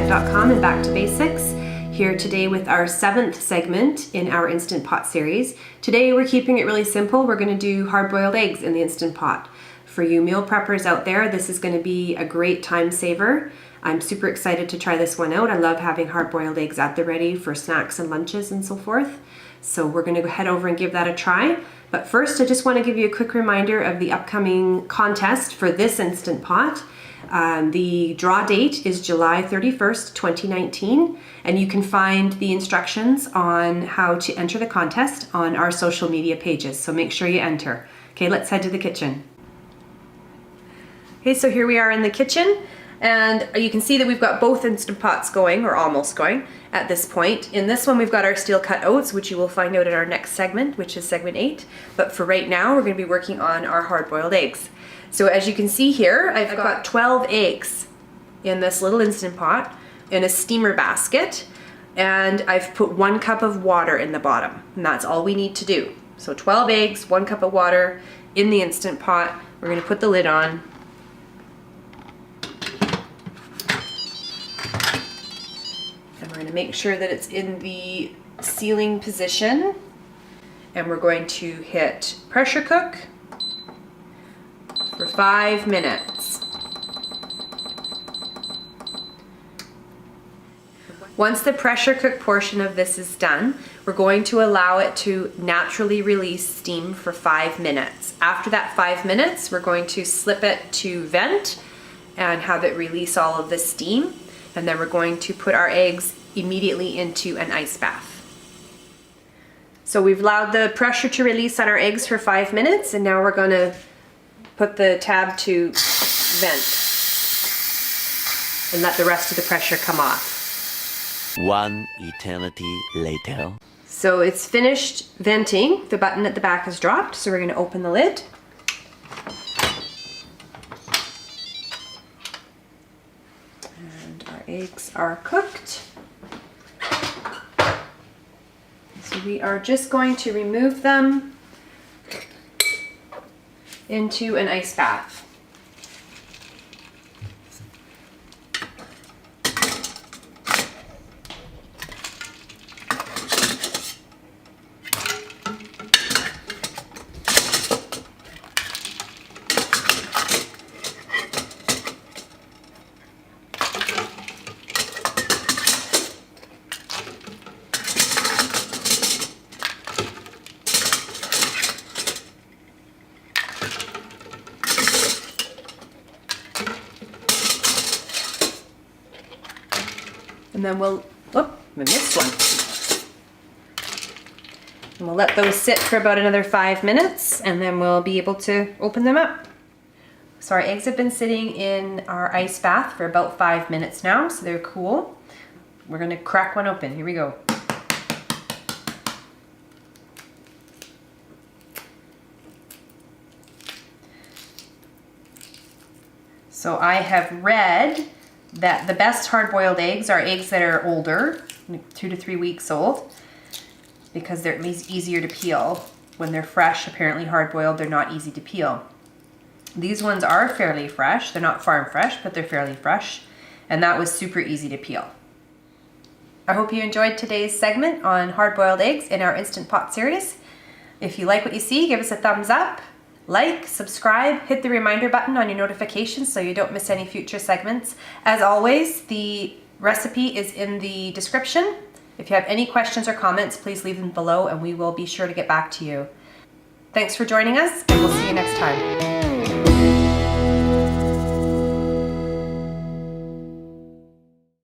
NikkiFitNet.com and Back to Basics. Here today with our 7th segment in our Instant Pot series. Today we're keeping it really simple. We're going to do hard-boiled eggs in the Instant Pot. For you meal preppers out there, this is going to be a great time saver. I'm super excited to try this one out. I love having hard-boiled eggs at the ready for snacks and lunches and so forth. So we're going to go head over and give that a try. But first, I just want to give you a quick reminder of the upcoming contest for this Instant Pot. The draw date is July 31st, 2019, and you can find the instructions on how to enter the contest on our social media pages, so make sure you enter. Okay, let's head to the kitchen. Okay, so here we are in the kitchen, and you can see that we've got both Instant Pots going, or almost going, at this point. In this one, we've got our steel cut oats, which you will find out in our next segment, which is segment 8. But for right now, we're going to be working on our hard-boiled eggs. So as you can see here, I've got 12 eggs in this little Instant Pot in a steamer basket, and I've put 1 cup of water in the bottom, and that's all we need to do. So 12 eggs, 1 cup of water in the Instant Pot. We're going to put the lid on. And we're going to make sure that it's in the sealing position, and we're going to hit pressure cook for 5 minutes. Once the pressure cook portion of this is done, we're going to allow it to naturally release steam for 5 minutes. After that 5 minutes, we're going to slip it to vent and have it release all of the steam. And then we're going to put our eggs immediately into an ice bath. So we've allowed the pressure to release on our eggs for 5 minutes, and now we're going to put the tab to vent and let the rest of the pressure come off. 1 eternity later. So it's finished venting. The button at the back has dropped, so we're going to open the lid. And our eggs are cooked. So we are just going to remove them into an ice bath. And then we'll, I missed one. And we'll let those sit for about another 5 minutes, and then we'll be able to open them up. So our eggs have been sitting in our ice bath for about 5 minutes now, so they're cool. We're gonna crack one open. Here we go. So I have read that the best hard-boiled eggs are eggs that are older, 2 to 3 weeks old, because they're easier to peel. When they're fresh, apparently hard-boiled, they're not easy to peel. These ones are fairly fresh. They're not farm fresh, but they're fairly fresh, and that was super easy to peel. I hope you enjoyed today's segment on hard-boiled eggs in our Instant Pot series. If you like what you see, give us a thumbs up. Like, subscribe, hit the reminder button on your notifications so you don't miss any future segments. As always, the recipe is in the description. If you have any questions or comments, please leave them below and we will be sure to get back to you. Thanks for joining us, and we'll see you next time.